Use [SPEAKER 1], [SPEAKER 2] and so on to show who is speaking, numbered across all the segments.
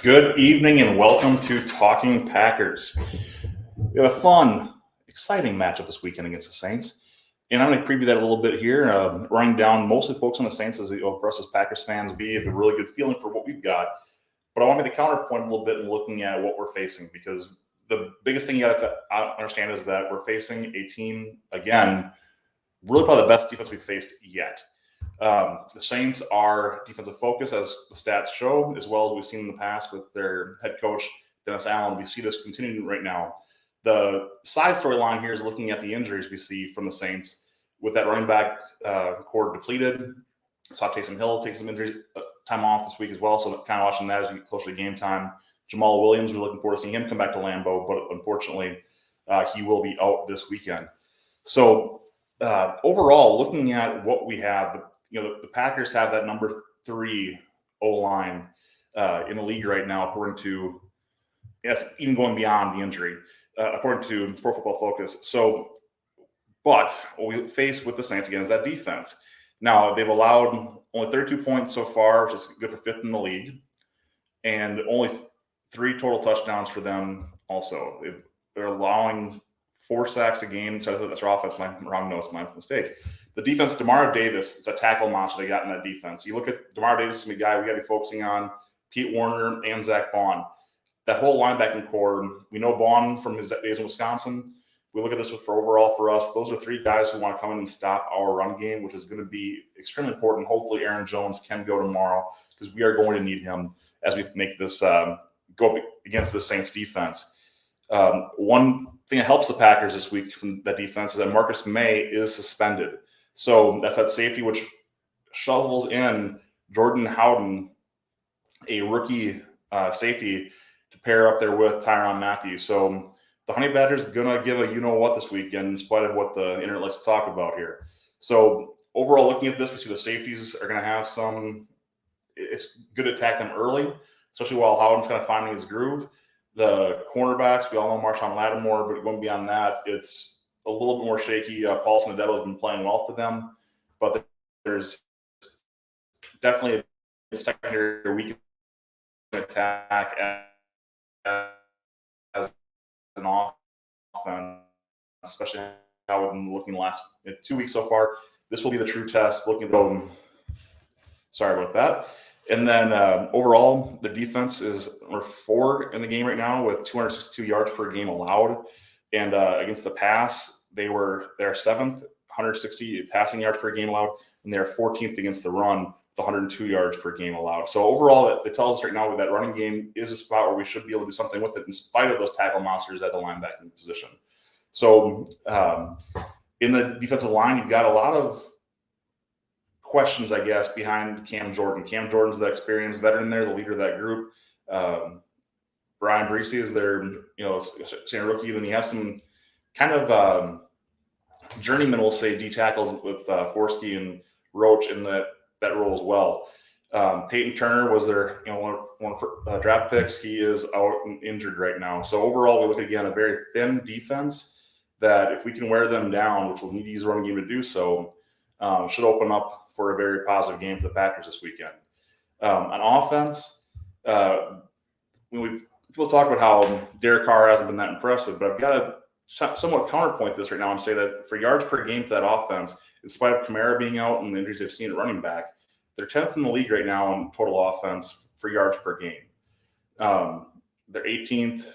[SPEAKER 1] Good evening and welcome to Talking Packers. We have a fun, exciting matchup this weekend against the Saints. And I'm going to preview that a little bit here, running down mostly folks on the Saints as for us as Packers fans, we have a really good feeling for what we've got. But I want me to counterpoint a little bit in looking at what we're facing, because the biggest thing you got to understand is that we're facing a team, again, really probably the best defense we've faced yet. The Saints are defensive focus, as the stats show, as well as we've seen in the past with their head coach, Dennis Allen. We see this continuing right now. The side storyline here is looking at the injuries we see from the Saints with that running back core depleted. Saw Taysom Hill take some injury time off this week as well, so kind of watching that as we get closer to game time. Jamal Williams, we're looking forward to seeing him come back to Lambeau, but unfortunately, he will be out this weekend. So overall, looking at what we have, the Packers have that number 3 O-line in the league right now, according to, even going beyond the injury, according to Pro Football Focus. So, but what we face with the Saints again is that defense. Now, they've allowed only 32 points so far, which is good for 5th in the league, and only 3 total touchdowns for them also. They're allowing 4 sacks a game. So that's our offense. My wrong notes, my mistake. The defense, Demario Davis is a tackle monster they got in that defense. You look at Demario Davis is a guy we got to be focusing on, Pete Werner and Zach Bond. That whole linebacking core, we know Bond from his days in Wisconsin. We look at this for overall for us. Those are 3 guys who want to come in and stop our run game, which is going to be extremely important. Hopefully Aaron Jones can go tomorrow, because we are going to need him as we make this go up against the Saints defense. One thing that helps the Packers this week from that defense is that Marcus May is suspended. So that's that safety, which shovels in Jordan Howden, a rookie safety, to pair up there with Tyrann Mathieu. So the Honey Badgers are going to give a you-know-what this weekend, in spite of what the internet likes to talk about here. So overall, looking at this, we see the safeties are going to have some – it's good to attack them early, especially while Howden's kind of finding his groove. The cornerbacks, we all know Marshawn Lattimore, but going beyond that, it's a little bit more shaky. Paulson Adebo has been playing well for them, but there's definitely a secondary weak attack as an offense, especially how we've been looking the last 2 weeks so far. This will be the true test. Looking at them. Sorry about that. And then overall, the defense is number 4 in the game right now with 262 yards per game allowed. And against the pass, they're 7th, 160 passing yards per game allowed, and they're 14th against the run with 102 yards per game allowed. So overall, it tells us right now that running game is a spot where we should be able to do something with it in spite of those tackle monsters at the linebacking position. So in the defensive line, you've got a lot of questions, I guess, behind Cam Jordan. Cam Jordan's the experienced veteran there, the leader of that group. Brian Breesy is their, senior rookie. Then you have some kind of journeyman, we'll say, D tackles with Forsky and Roach in that role as well. Peyton Turner was their, one of draft picks. He is out and injured right now. So overall, we look again a very thin defense that if we can wear them down, which we'll need to use running game to do so, should open up for a very positive game for the Packers this weekend. On offense, people talk about how Derek Carr hasn't been that impressive, but I've got to somewhat counterpoint this right now and say that for yards per game for that offense, in spite of Kamara being out and the injuries they've seen at running back, they're 10th in the league right now in total offense for yards per game. They're 18th.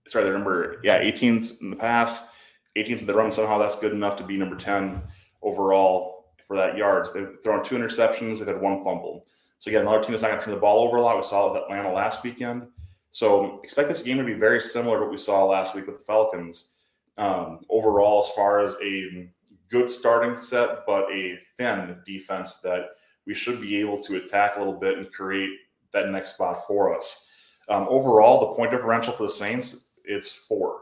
[SPEAKER 1] Sorry, they're 18th in the pass, 18th in the run. Somehow that's good enough to be number 10 overall for that yards. They've thrown 2 interceptions. They've had 1 fumble. So again, another team that's not going to turn the ball over a lot. We saw it with Atlanta last weekend. So expect this game to be very similar to what we saw last week with the Falcons. Overall, as far as a good starting set, but a thin defense that we should be able to attack a little bit and create that next spot for us. Overall, the point differential for the Saints, it's 4.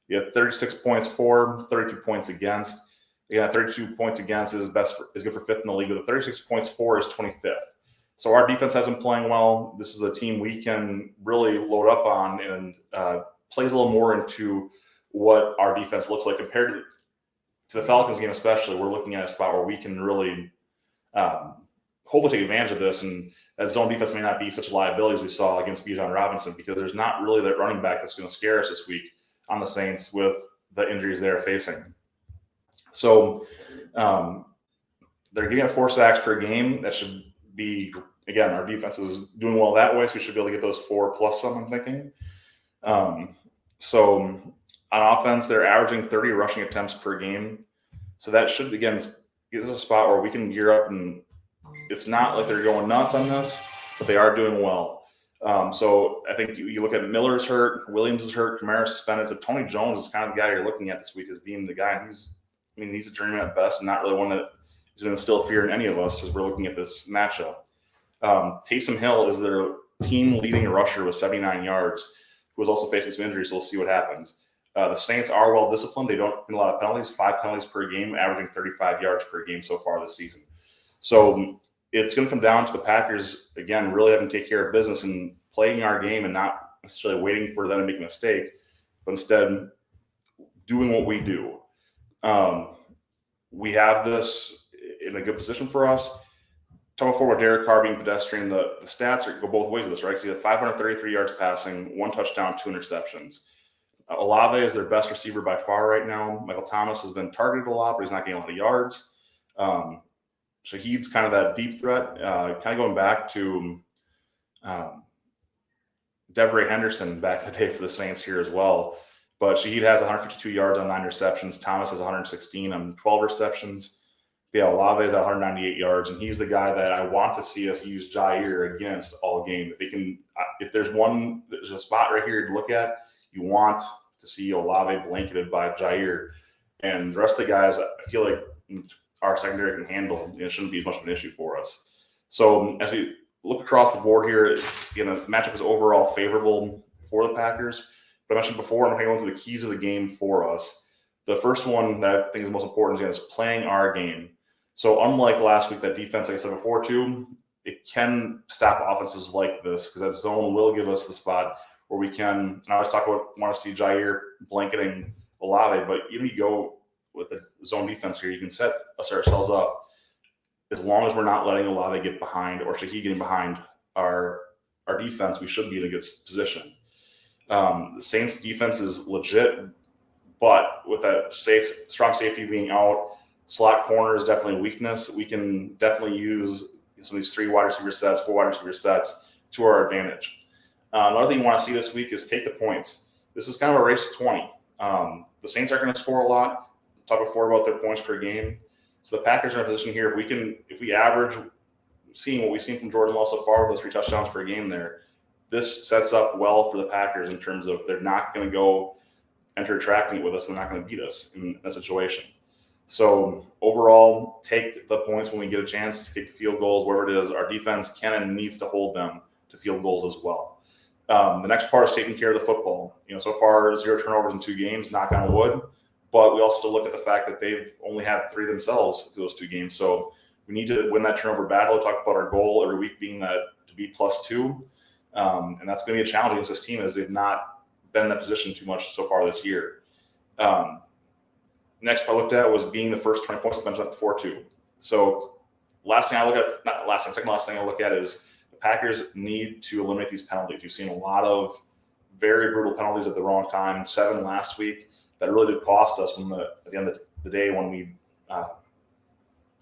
[SPEAKER 1] You have 36 points for, 32 points against. 32 points against is good for 5th in the league, but the 36 points for is 25th. So our defense has been playing well. This is a team we can really load up on and plays a little more into what our defense looks like compared to the Falcons game especially. We're looking at a spot where we can really hopefully take advantage of this, and that zone defense may not be such a liability as we saw against Bijan Robinson, because there's not really that running back that's going to scare us this week on the Saints with the injuries they're facing. So they're getting 4 sacks per game. That should be, again, our defense is doing well that way, so we should be able to get those 4 plus some, I'm thinking. So on offense, they're averaging 30 rushing attempts per game. So that should, again, get us a spot where we can gear up, and it's not like they're going nuts on this, but they are doing well. So I think you look at Miller's hurt, Williams is hurt, Kamara's suspended. So Tony Jones is kind of the guy you're looking at this week as being the guy. He's a journeyman at best, and not really one that is going to instill fear in any of us as we're looking at this matchup. Taysom Hill is their team leading rusher with 79 yards, who is also facing some injuries, so we'll see what happens. The Saints are well disciplined. They don't get a lot of penalties, 5 penalties per game, averaging 35 yards per game so far this season. So it's going to come down to the Packers, again, really having to take care of business and playing our game and not necessarily waiting for them to make a mistake, but instead doing what we do. We have this in a good position for us. Talk before about Derek Carr being pedestrian. The stats go both ways of this, right? Because he had 533 yards passing, 1 touchdown, 2 interceptions. Olave is their best receiver by far right now. Michael Thomas has been targeted a lot, but he's not getting a lot of yards. Shahid's kind of that deep threat, kind of going back to Devery Henderson back in the day for the Saints here as well. But Shahid has 152 yards on 9 receptions. Thomas has 116 on 12 receptions. Yeah, Olave is at 198 yards, and he's the guy that I want to see us use Jair against all game. If there's a spot right here to look at, you want to see Olave blanketed by Jair, and the rest of the guys, I feel like our secondary can handle. It shouldn't be as much of an issue for us. So as we look across the board here, the matchup is overall favorable for the Packers. But I mentioned before, I'm going to go into the keys of the game for us. The first one that I think is most important is playing our game. So unlike last week, that defense, like I said before too, it can stop offenses like this, because that zone will give us the spot where we can, and I always want to see Jair blanketing Olave, but even you go with the zone defense here, you can set ourselves up as long as we're not letting Olave get behind or Shaheed getting behind our defense. We should be in a good position. The Saints defense is legit, but with that strong safety being out, slot corner is definitely a weakness. We can definitely use some of these 3 wide receiver sets, 4 wide receiver sets to our advantage. Another thing you want to see this week is take the points. This is kind of a race to 20. The Saints aren't going to score a lot. Talked before about their points per game. So the Packers are in a position here, if we average, seeing what we've seen from Jordan Love so far with those 3 touchdowns per game there, this sets up well for the Packers in terms of they're not going to go enter a track meet with us. They're not going to beat us in that situation. So overall, take the points when we get a chance, take the field goals, wherever it is. Our defense can and needs to hold them to field goals as well. The next part is taking care of the football. So far, 0 turnovers in 2 games, knock on wood. But we also have to look at the fact that they've only had 3 themselves through those 2 games. So we need to win that turnover battle. We talk about our goal every week being that to be +2. And that's going to be a challenge against this team, as they've not been in that position too much so far this year. Next part I looked at was being the first 20 points mentioned before too. So second last thing I look at is the Packers need to eliminate these penalties. We've seen a lot of very brutal penalties at the wrong time. 7 last week that really did cost us at the end of the day when we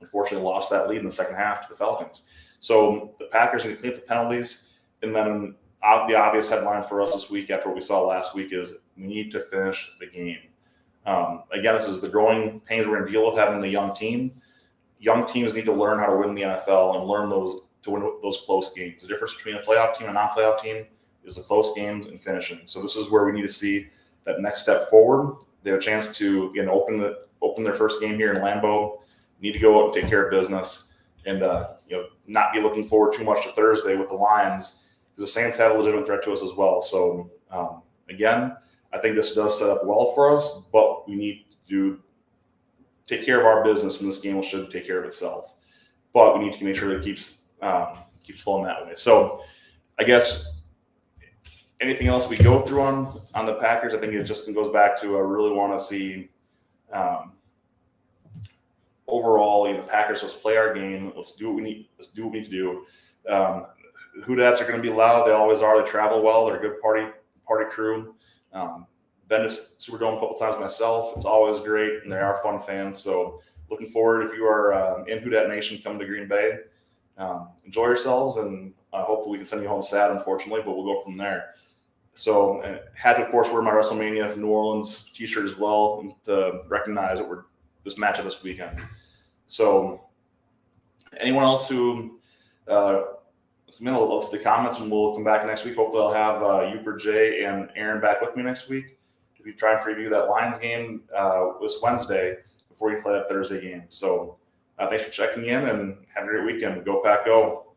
[SPEAKER 1] unfortunately lost that lead in the second half to the Falcons. So the Packers need to clean up the penalties, and then the obvious headline for us this week after what we saw last week is we need to finish the game. Again, this is the growing pains we're going to deal with having the young team. Young teams need to learn how to win the NFL and learn to win those close games. The difference between a playoff team and a non-playoff team is the close games and finishing. So this is where we need to see that next step forward. They have a chance to open their first game here in Lambeau. Need to go out and take care of business, and not be looking forward too much to Thursday with the Lions, because the Saints have a legitimate threat to us as well. So again, I think this does set up well for us, but we need to take care of our business, and this game should take care of itself. But we need to make sure that it keeps flowing that way. So I guess anything else we go through on the Packers, I think it just goes back to I really want to see overall, Packers, let's play our game. Let's do what we need. Let's do what we need to do. Hoodats are going to be loud. They always are. They travel well. They're a good party crew. Been to Superdome a couple times myself. It's always great, and they are fun fans. So looking forward, if you are in Houdat Nation, come to Green Bay. Enjoy yourselves, and hopefully we can send you home sad, unfortunately, but we'll go from there. So had to, of course, wear my WrestleMania New Orleans t-shirt as well to recognize that we're this matchup this weekend. So anyone else who let's the comments, and we'll come back next week. Hopefully I'll have Uper, Jay, and Aaron back with me next week to try and preview that Lions game this Wednesday before you play that Thursday game. So thanks for checking in, and have a great weekend. Go Pack, go.